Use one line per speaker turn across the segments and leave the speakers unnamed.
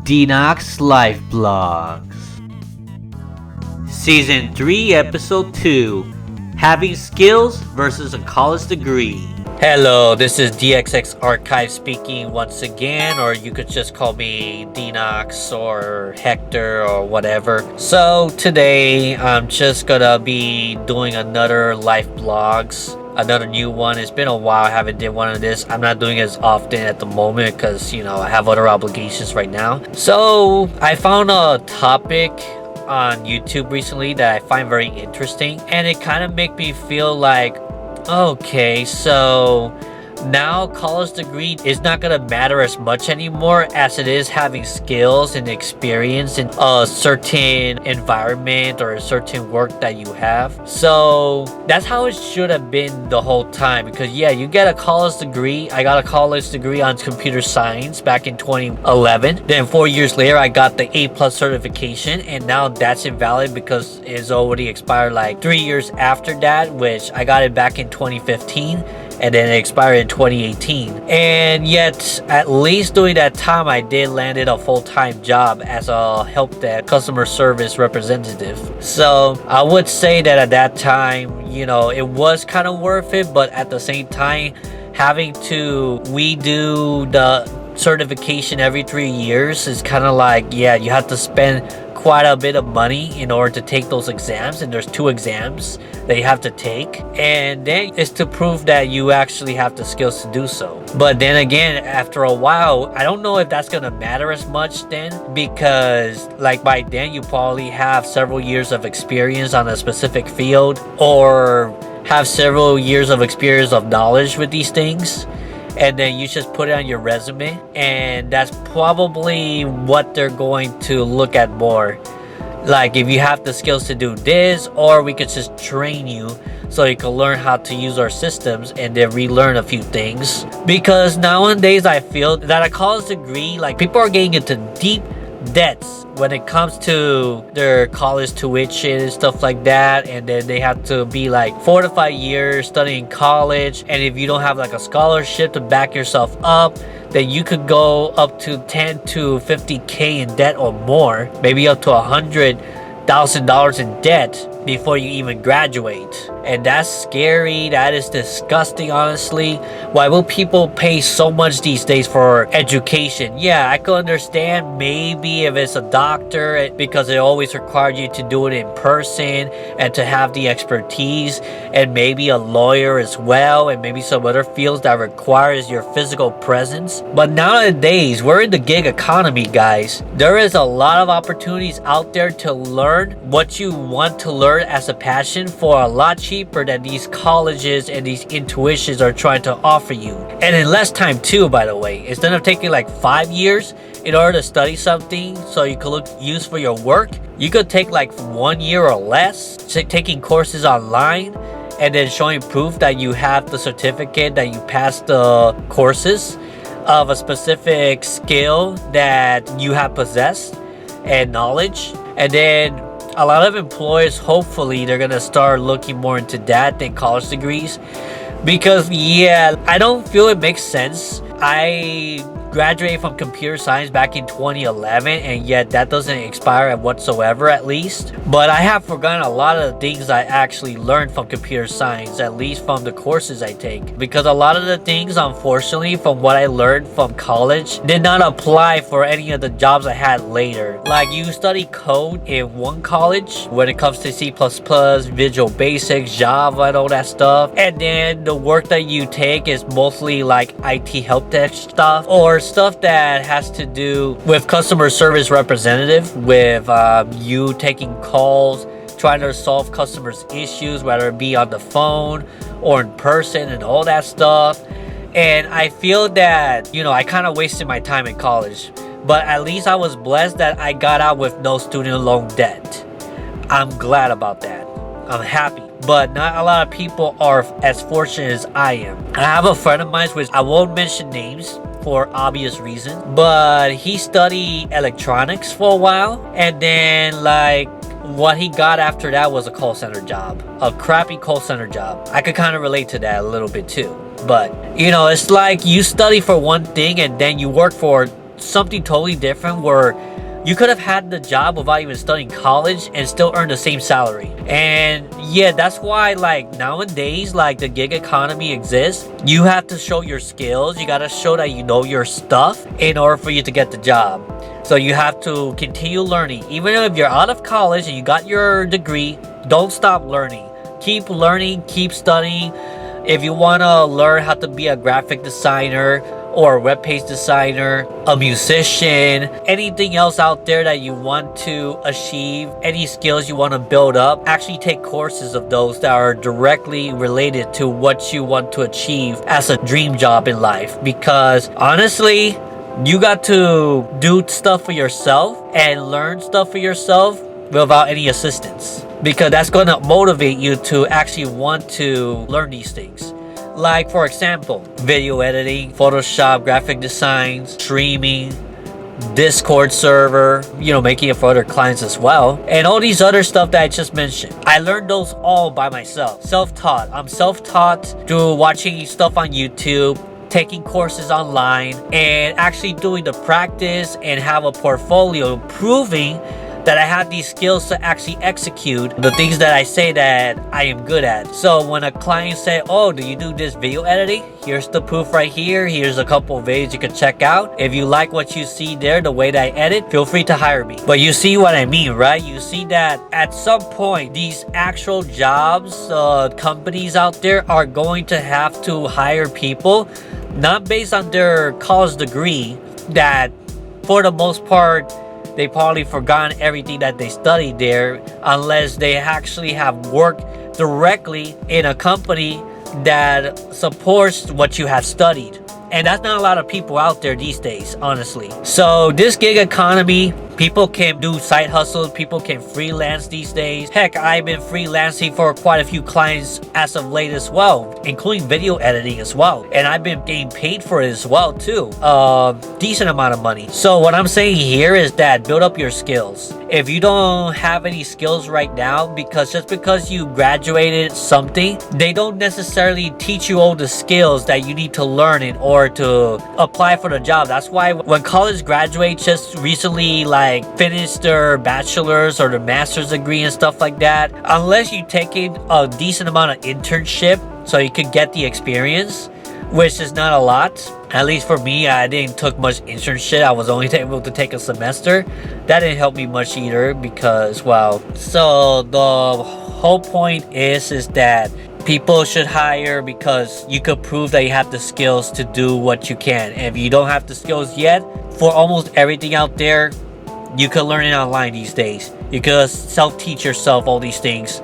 Denox Life Blogs. Season 3, Episode 2, Having Skills versus a College Degree. Hello, this is DXX Archive speaking once again, or you could just call me Denox or Hector or whatever. So today I'm just gonna be doing another life blogs, another new one. It's been a while I haven't did one of this. I'm not doing it as often at the moment because I have other obligations right now. So I found a topic on YouTube recently that I find very interesting, and it kind of make me feel like, okay, so now college degree is not gonna matter as much anymore as it is having skills and experience in a certain environment or a certain work that you have. So that's how it should have been the whole time, because yeah, you get a college degree. I got a college degree on computer science back in 2011. Then 4 years later I got the A+ certification, and now that's invalid because it's already expired like 3 years after that, which I got it back in 2015. And then it expired in 2018. And yet, at least during that time, I did landed a full-time job as a help desk customer service representative. So I would say that at that time, it was kind of worth it. But at the same time, having to redo the certification every 3 years is kind of like, yeah, you have to spend quite a bit of money in order to take those exams, and there's 2 exams that you have to take, and then it's to prove that you actually have the skills to do so. But then again, after a while, I don't know if that's gonna matter as much then, because like by then you probably have several years of experience on a specific field, or have several years of experience of knowledge with these things, and then you just put it on your resume, and that's probably what they're going to look at more. Like, if you have the skills to do this, or we could just train you so you can learn how to use our systems and then relearn a few things. Because nowadays I feel that a college degree, like, people are getting into deep debts when it comes to their college tuition and stuff like that, and then they have to be like 4 to 5 years studying college, and if you don't have like a scholarship to back yourself up, then you could go up to 10 to 50k in debt or more, maybe up to $100,000 in debt before you even graduate. And that's scary. That is disgusting, honestly. Why will people pay so much these days for education? Yeah, I could understand maybe if it's a doctor, because they always require you to do it in person and to have the expertise, and maybe a lawyer as well, and maybe some other fields that requires your physical presence. But nowadays, we're in the gig economy, guys. There is a lot of opportunities out there to learn what you want to learn as a passion for a lot cheaper than these colleges and these intuitions are trying to offer you, and in less time too, by the way. Instead of taking like 5 years in order to study something so you could use for your work, you could take like 1 year or less, taking courses online and then showing proof that you have the certificate that you passed the courses of a specific skill that you have possessed and knowledge. And then a lot of employers, hopefully, they're gonna start looking more into that than college degrees, because yeah, I don't feel it makes sense. I graduated from computer science back in 2011, and yet that doesn't expire whatsoever, at least. But I have forgotten a lot of the things I actually learned from computer science, at least from the courses I take, because a lot of the things, unfortunately, from what I learned from college did not apply for any of the jobs I had later. Like, you study code in one college when it comes to C++, Visual Basic, Java, and all that stuff, and then the work that you take is mostly like IT help desk stuff, or stuff that has to do with customer service representative, with you taking calls, trying to solve customers' issues, whether it be on the phone or in person, and all that stuff. And I feel that, I kind of wasted my time in college, but at least I was blessed that I got out with no student loan debt. I'm glad about that. I'm happy. But not a lot of people are as fortunate as I am. I have a friend of mine, which I won't mention names for obvious reasons, but he studied electronics for a while, and then like what he got after that was a call center job, a crappy call center job. I could kind of relate to that a little bit too. But it's like you study for one thing and then you work for something totally different where you could have had the job without even studying college and still earn the same salary. And yeah, that's why like nowadays, like the gig economy exists. You have to show your skills. You gotta show that you know your stuff in order for you to get the job. So you have to continue learning. Even if you're out of college and you got your degree, don't stop learning. Keep learning, keep studying. If you want to learn how to be a graphic designer or a web page designer, a musician, anything else out there that you want to achieve, any skills you want to build up, actually take courses of those that are directly related to what you want to achieve as a dream job in life. Because honestly, you got to do stuff for yourself and learn stuff for yourself without any assistance, because that's going to motivate you to actually want to learn these things. Like for example, video editing, Photoshop, graphic design, streaming, Discord server, making it for other clients as well, and all these other stuff that I just mentioned. I learned those all by myself, self-taught. I'm self-taught through watching stuff on YouTube, taking courses online, and actually doing the practice and have a portfolio proving that I have these skills to actually execute the things that I say that I am good at. So when a client say, oh, do you do this video editing? Here's the proof right here. Here's a couple of videos you can check out. If you like what you see there, the way that I edit, feel free to hire me. But you see what I mean, right? You see that at some point, these actual jobs, companies out there are going to have to hire people, not based on their college degree, that for the most part, they probably forgotten everything that they studied there, unless they actually have worked directly in a company that supports what you have studied. And that's not a lot of people out there these days, honestly. So this gig economy, people can do side hustles, people can freelance these days. Heck, I've been freelancing for quite a few clients as of late as well, including video editing as well. And I've been getting paid for it as well too. Decent amount of money. So what I'm saying here is that build up your skills. If you don't have any skills right now, because just because you graduated something, they don't necessarily teach you all the skills that you need to learn in order to apply for the job. That's why when college graduates just recently finished their bachelor's or their master's degree and stuff like that, unless you take in a decent amount of internship so you can get the experience, which is not a lot. At least for me, I didn't took much internship. I was only able to take a semester. That didn't help me much either because, well, so the whole point is that people should hire because you could prove that you have the skills to do what you can. And if you don't have the skills yet, for almost everything out there, you could learn it online these days. You could self-teach yourself all these things.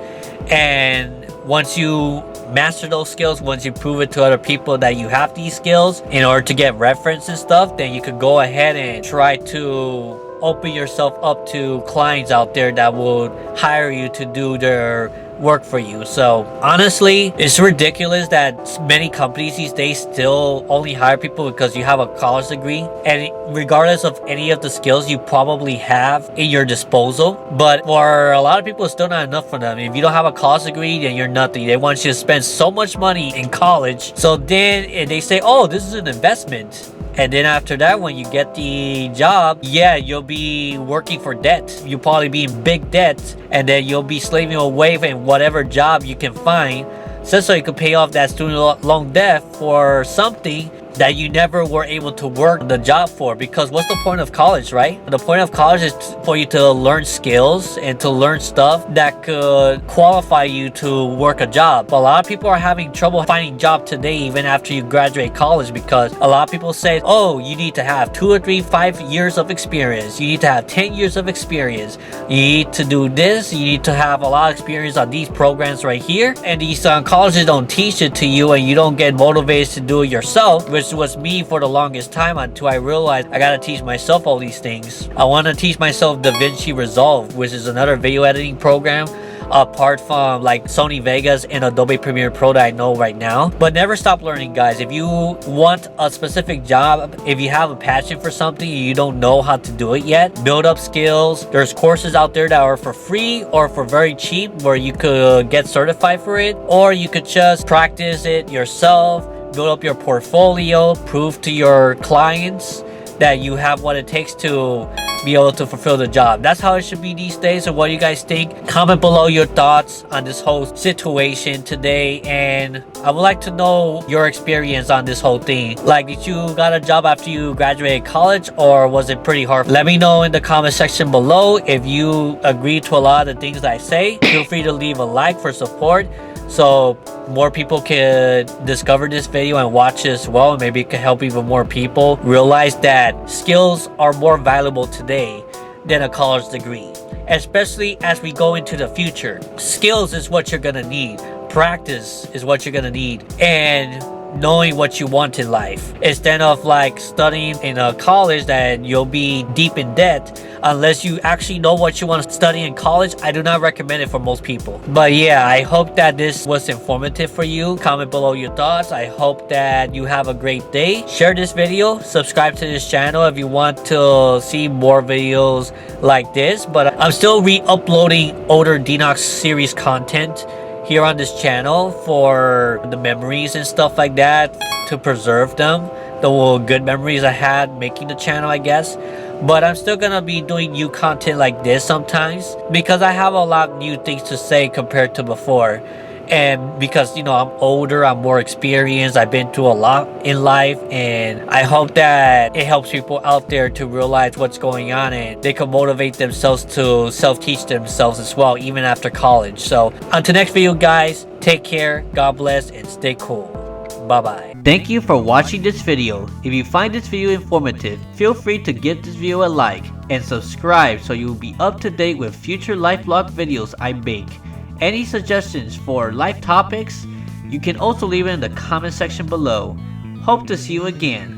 And once you master those skills, once you prove it to other people that you have these skills in order to get reference and stuff, then you could go ahead and try to open yourself up to clients out there that would hire you to do their work for you. So honestly, it's ridiculous that many companies these days still only hire people because you have a college degree, and regardless of any of the skills you probably have in your disposal. But for a lot of people, it's still not enough for them. If you don't have a college degree, then you're nothing. They want you to spend so much money in college, so then they say, oh, this is an investment. And then after that, when you get the job, yeah, you'll be working for debt. You'll probably be in big debt, and then you'll be slaving away in whatever job you can find, just so you can pay off that student loan debt for something that you never were able to work the job for. Because what's the point of college, right? The point of college is for you to learn skills and to learn stuff that could qualify you to work a job. But a lot of people are having trouble finding a job today, even after you graduate college, because a lot of people say, oh, you need to have 2 or 3, 5 years of experience. You need to have 10 years of experience. You need to do this. You need to have a lot of experience on these programs right here. And these colleges don't teach it to you, and you don't get motivated to do it yourself, which was me for the longest time, until I realized I gotta teach myself all these things. I want to teach myself DaVinci Resolve, which is another video editing program apart from Sony Vegas and Adobe Premiere Pro that I know right now. But never stop learning, guys. If you want a specific job, if you have a passion for something and you don't know how to do it yet, build up skills. There's courses out there that are for free or for very cheap where you could get certified for it, or you could just practice it yourself, build up your portfolio, prove to your clients that you have what it takes to be able to fulfill the job. That's how it should be these days. So what do you guys think? Comment below your thoughts on this whole situation today, and I would like to know your experience on this whole thing. Like, did you got a job after you graduated college, or was it pretty hard? Let me know in the comment section below. If you agree to a lot of the things I say, feel free to leave a like for support, so more people can discover this video and watch it as well, and maybe it can help even more people realize that skills are more valuable today than a college degree, especially as we go into the future. Skills is what you're gonna need, practice is what you're gonna need, and knowing what you want in life, instead of like studying in a college that you'll be deep in debt. Unless you actually know what you want to study in college, I do not recommend it for most people. But yeah, I hope that this was informative for you. Comment below your thoughts. I hope that you have a great day. Share this video, subscribe to this channel if you want to see more videos like this. But I'm still re-uploading older Denox series content here on this channel for the memories and stuff like that, to preserve them, the good memories I had making the channel, I guess. But I'm still gonna be doing new content like this sometimes, because I have a lot of new things to say compared to before. And because, you know, I'm older, I'm more experienced, I've been through a lot in life, and I hope that it helps people out there to realize what's going on, and they can motivate themselves to self-teach themselves as well, even after college. So until next video, guys, take care, God bless, and stay cool. Bye-bye. Thank you for watching this video. If you find this video informative, feel free to give this video a like and subscribe so you will be up to date with future life vlog videos I make. Any suggestions for life topics, you can also leave it in the comment section below. Hope to see you again.